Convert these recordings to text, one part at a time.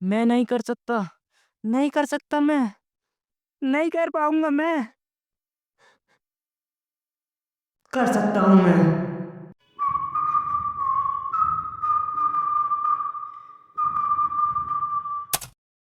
मैं नहीं कर सकता, नहीं कर सकता, मैं नहीं कर पाऊंगा। मैं कर सकता हूँ मैं।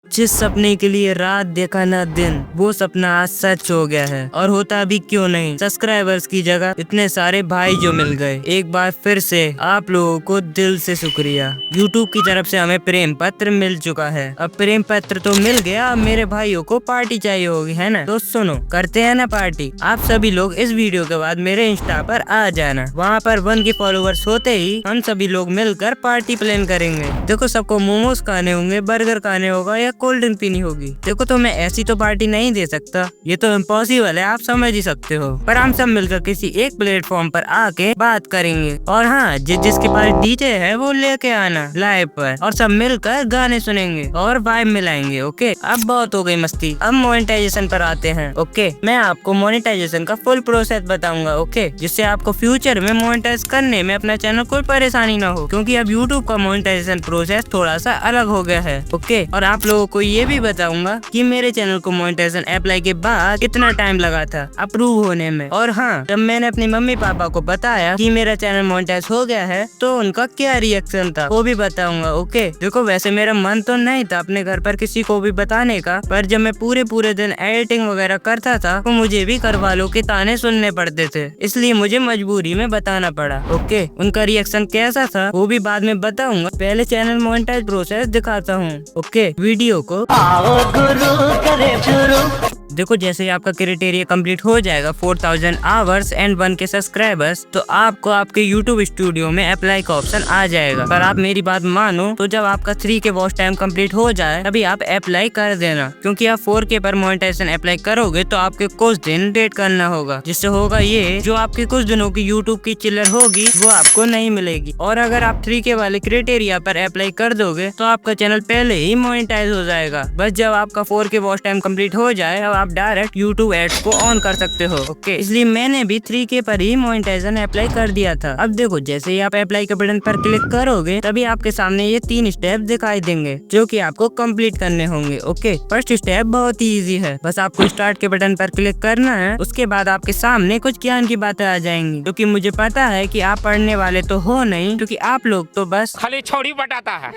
जिस सपने के लिए रात देखा ना दिन, वो सपना आज सच हो गया है। और होता भी क्यों नहीं, सब्सक्राइबर्स की जगह इतने सारे भाई जो मिल गए। एक बार फिर से आप लोगों को दिल से शुक्रिया। YouTube की तरफ से हमें प्रेम पत्र मिल चुका है। अब प्रेम पत्र तो मिल गया, अब मेरे भाइयों को पार्टी चाहिए होगी, है ना? तो सुनो, करते हैं ना पार्टी। आप सभी लोग इस वीडियो के बाद मेरे इंस्टा पर आ जाना। वहाँ पर 1 के फॉलोवर्स होते ही हम सभी लोग मिलकर पार्टी प्लान करेंगे। देखो, सबको मोमोज खाने होंगे, बर्गर खाने होगा या कोल्ड ड्रिंक पीनी होगी। देखो, तो मैं ऐसी तो पार्टी नहीं दे सकता, ये तो इम्पॉसिबल है, आप समझ ही सकते हो। पर हम सब मिलकर किसी एक प्लेटफॉर्म पर आके बात करेंगे। और हाँ, जिसके पास डीजे है वो लेके आना लाइव पर, और सब मिलकर गाने सुनेंगे और वाइब मिलाएंगे। ओके, अब बहुत हो गई मस्ती, अब मोनेटाइजेशन पर आते हैं। ओके, मैं आपको मोनेटाइजेशन का फुल प्रोसेस बताऊंगा। ओके, जिससे आपको फ्यूचर में मोनेटाइज करने में अपना चैनल कोई परेशानी ना हो, क्योंकि अब यूट्यूब का मोनेटाइजेशन प्रोसेस थोड़ा सा अलग हो गया है। ओके, और आप लोगों को ये भी बताऊंगा कि मेरे चैनल को मोनेटाइजेशन अप्लाई के बाद कितना टाइम लगा था अप्रूव होने में। और हाँ, जब मैंने अपनी मम्मी पापा को बताया कि मेरा चैनल मोनेटाइज हो गया है, तो उनका क्या रिएक्शन था वो भी बताऊंगा। ओके, देखो, वैसे मेरा मन तो नहीं था अपने घर पर किसी को भी बताने का, पर जब मैं पूरे दिन एडिटिंग वगैरह करता था तो मुझे भी घर वालों के ताने सुनने पड़ते थे, इसलिए मुझे मजबूरी में बताना पड़ा। ओके, उनका रिएक्शन कैसा था वो भी बाद में बताऊंगा, पहले चैनल मोनेटाइज प्रोसेस दिखाता हूँ। ओके, वीडियो को आओ गुरु करे शुरू। देखो, जैसे ही आपका क्राइटेरिया कंप्लीट हो जाएगा 4000 आवर्स एंड 1 के सब्सक्राइबर्स, तो आपको आपके YouTube स्टूडियो में अप्लाई का ऑप्शन आ जाएगा। पर आप मेरी बात मानो तो जब आपका 3 के वॉच टाइम कंप्लीट हो जाए तभी आप अप्लाई कर देना, क्योंकि आप 4K पर मोनेटाइजेशन अप्लाई करोगे तो आपके कुछ दिन वेट करना होगा, जिससे होगा ये, जो आपके कुछ दिनों की YouTube की चिल्लर होगी वो आपको नहीं मिलेगी। और अगर आप 3K वाले क्राइटेरिया पर अप्लाई कर दोगे तो आपका चैनल पहले ही मोनेटाइज हो जाएगा। बस जब आपका 4K वॉच टाइम कंप्लीट हो जाए आप डायरेक्ट YouTube एड्स को ऑन कर सकते हो। ओके, इसलिए मैंने भी 3K पर ही मोनेटाइजेशन अप्लाई कर दिया था। अब देखो, जैसे ही आप अप्लाई के बटन पर क्लिक करोगे तभी आपके सामने ये 3 स्टेप दिखाई देंगे जो कि आपको कंप्लीट करने होंगे। ओके, फर्स्ट स्टेप बहुत ही इजी है, बस आपको स्टार्ट के बटन पर क्लिक करना है। उसके बाद आपके सामने कुछ ज्ञान की बातें आ जाएंगी, क्योंकि मुझे पता है कि आप पढ़ने वाले तो हो नहीं, क्योंकि आप लोग तो बस खाली छोड़ी बटाता है।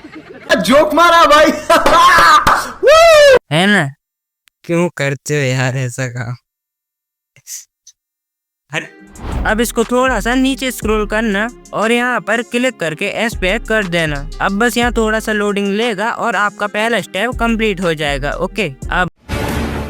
जोक मारा भाई। है ना? क्यों करते हो यार ऐसा काम? अब इसको थोड़ा सा नीचे स्क्रॉल करना और यहाँ पर क्लिक करके एस्पेक्ट कर देना। अब बस यहाँ थोड़ा सा लोडिंग लेगा और आपका पहला स्टेप कंप्लीट हो जाएगा। ओके, अब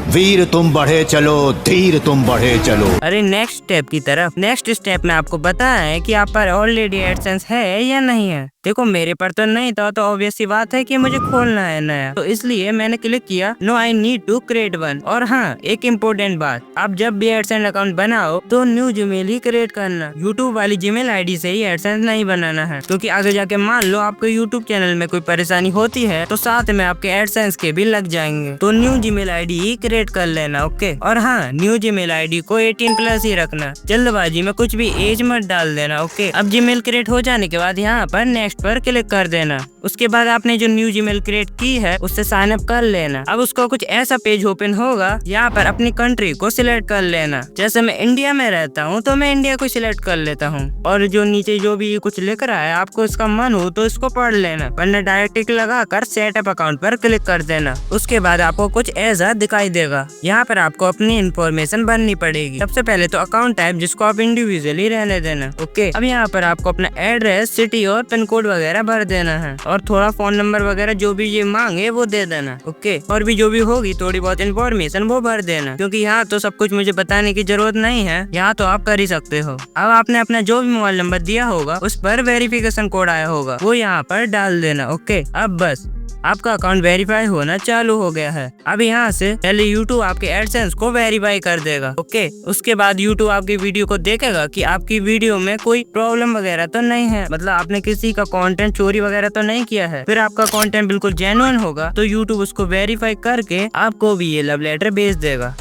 वीर तुम बढ़े चलो, धीर तुम बढ़े चलो। अरे नेक्स्ट स्टेप की तरफ। नेक्स्ट स्टेप में आपको बताया है कि आप पर ऑलरेडी एडसेंस है या नहीं है। देखो, मेरे पर तो नहीं था, तो ऑब्वियस सी बात है कि मुझे खोलना है नया, तो इसलिए मैंने क्लिक किया no I need to create one. और हाँ, एक इम्पोर्टेंट बात, आप जब भी एडसेंस अकाउंट बनाओ तो न्यू जीमेल ही क्रिएट करना, यूट्यूब वाली जीमेल आईडी से ही एडसेंस नहीं बनाना है, क्योंकि आगे जाके मान लो आपको यूट्यूब चैनल में कोई परेशानी होती है तो साथ में आपके एडसेंस के भी लग जाएंगे। तो न्यू जीमेल आईडी ही क्रिएट कर लेना। ओके, और हाँ, न्यू जीमेल आईडी को 18+ ही रखना, जल्दबाजी में कुछ भी एज मत डाल देना। ओके, अब जीमेल क्रिएट हो जाने के बाद यहाँ पर नेक्स्ट पर क्लिक कर देना। उसके बाद आपने जो न्यू जीमेल क्रिएट की है उससे साइन अप कर लेना। अब उसको कुछ ऐसा पेज ओपन होगा, यहाँ पर अपनी कंट्री को सिलेक्ट कर लेना। जैसे मैं इंडिया में रहता हूँ तो मैं इंडिया को सिलेक्ट कर लेता हूँ, और जो नीचे जो भी कुछ लिख रहा है आपको इसका मन हो तो इसको पढ़ लेना, वरना डायरेक्ट टिक लगाकर सेटअप अकाउंट पर क्लिक कर देना। उसके बाद आपको कुछ ऐसा दिखाई देगा, यहाँ पर आपको अपनी इन्फॉर्मेशन भरनी पड़ेगी। सबसे पहले तो अकाउंट टाइप, जिसको आप इंडिविजुअली रहने देना। ओके, अब यहाँ पर आपको अपना एड्रेस, सिटी और पिन कोड वगैरह भर देना है, और थोड़ा फोन नंबर वगैरह जो भी ये मांगे वो दे देना। ओके, और भी जो भी होगी थोड़ी बहुत इन्फॉर्मेशन वो भर देना, क्योंकि यहाँ तो सब कुछ मुझे बताने की जरूरत नहीं है, यहाँ तो आप कर ही सकते हो। अब आपने अपना जो भी मोबाइल नंबर दिया होगा उस पर वेरिफिकेशन कोड आया होगा वो यहाँ पर डाल देना। ओके, अब बस आपका अकाउंट वेरीफाई होना चालू हो गया है। अब यहाँ से पहले YouTube आपके एडसेंस को वेरीफाई कर देगा। ओके, उसके बाद YouTube आपकी वीडियो को देखेगा कि आपकी वीडियो में कोई प्रॉब्लम वगैरह तो नहीं है, मतलब आपने किसी का कंटेंट चोरी वगैरह तो नहीं किया है। फिर आपका कंटेंट बिल्कुल जेन्युइन होगा तो YouTube उसको वेरीफाई करके आपको भी ये लव लेटर भेज देगा।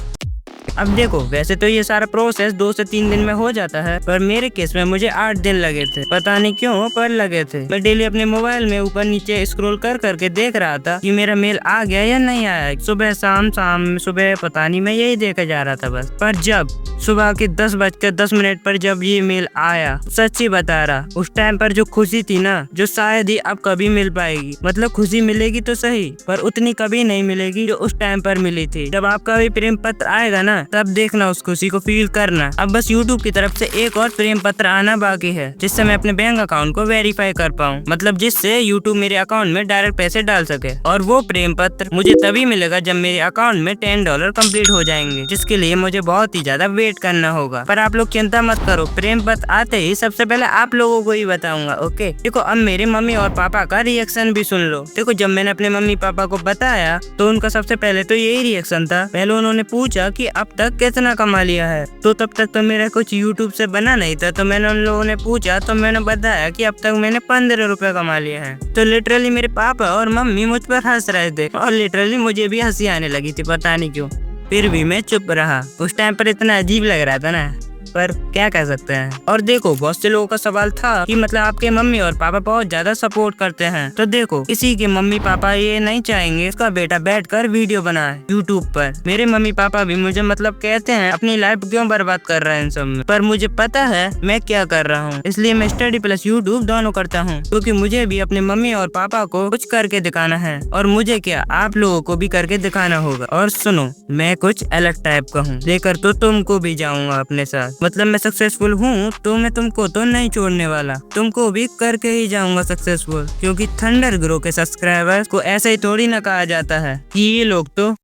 अब देखो, वैसे तो ये सारा प्रोसेस 2 से 3 दिन में हो जाता है, पर मेरे केस में मुझे 8 दिन लगे थे। पता नहीं क्यों, पर लगे थे। मैं डेली अपने मोबाइल में ऊपर नीचे स्क्रॉल कर करके देख रहा था कि मेरा मेल आ गया या नहीं आया। सुबह शाम सुबह पता नहीं, मैं यही देखा जा रहा था बस। पर जब सुबह के 10:10 पर जब ये मेल आया, सच्ची बता रहा, उस टाइम पर जो खुशी थी ना, जो शायद ही अब कभी मिल पाएगी। मतलब खुशी मिलेगी तो सही, पर उतनी कभी नहीं मिलेगी जो उस टाइम पर मिली थी। जब आपका भी प्रेम पत्र आएगा ना, तब देखना, उस खुशी को फील करना। अब बस यूट्यूब की तरफ से एक और प्रेम पत्र आना बाकी है, जिससे मैं अपने बैंक अकाउंट को वेरीफाई कर पाऊँ। मतलब जिससे यूट्यूब मेरे अकाउंट में डायरेक्ट पैसे डाल सके। और वो प्रेम पत्र मुझे तभी मिलेगा जब मेरे अकाउंट में $10 कंप्लीट हो जाएंगे, जिसके लिए मुझे बहुत ही ज्यादा वेट करना होगा। पर आप लोग चिंता मत करो, प्रेम पत्र आते ही सबसे पहले आप लोगों को ही बताऊंगा। ओके, देखो अब मेरे मम्मी और पापा का रिएक्शन भी सुन लो। देखो, जब मैंने अपने मम्मी पापा को बताया तो उनका सबसे पहले तो यही रिएक्शन था। पहले उन्होंने पूछा कि अब तक कितना कमा लिया है। तो तब तक तो मेरा कुछ यूट्यूब से बना नहीं था, तो मैंने उन लोगों ने पूछा तो मैंने बताया कि अब तक मैंने 15 रुपए कमा लिए हैं। तो लिटरली मेरे पापा और मम्मी मुझ पर हंस रहे थे, और लिटरली मुझे भी हंसी आने लगी थी, पता नहीं क्यों। फिर भी मैं चुप रहा। उस टाइम पर इतना अजीब लग रहा था ना, पर क्या कह सकते हैं। और देखो, बहुत से लोगों का सवाल था कि मतलब आपके मम्मी और पापा बहुत ज्यादा सपोर्ट करते हैं। तो देखो, किसी के मम्मी पापा ये नहीं चाहेंगे उसका बेटा बैठकर वीडियो बनाए यूट्यूब पर। मेरे मम्मी पापा भी मुझे मतलब कहते हैं अपनी लाइफ क्यों बर्बाद कर रहे हैं इन सब में, पर मुझे पता है मैं क्या कर रहा हूँ। इसलिए मैं स्टडी प्लस यूट्यूब दोनों करता हूँ, क्योंकि मुझे भी अपने मम्मी और पापा को कुछ करके दिखाना है। और मुझे क्या, आप लोगों को भी करके दिखाना होगा। और सुनो, मैं कुछ अलग टाइप का हूँ, लेकर तो तुमको भी जाऊंगा अपने साथ। मतलब मैं सक्सेसफुल हूँ तो मैं तुमको तो नहीं छोड़ने वाला, तुमको भी करके ही जाऊंगा सक्सेसफुल। क्योंकि थंडर ग्रो के सब्सक्राइबर्स को ऐसे ही थोड़ी ना कहा जाता है कि ये लोग तो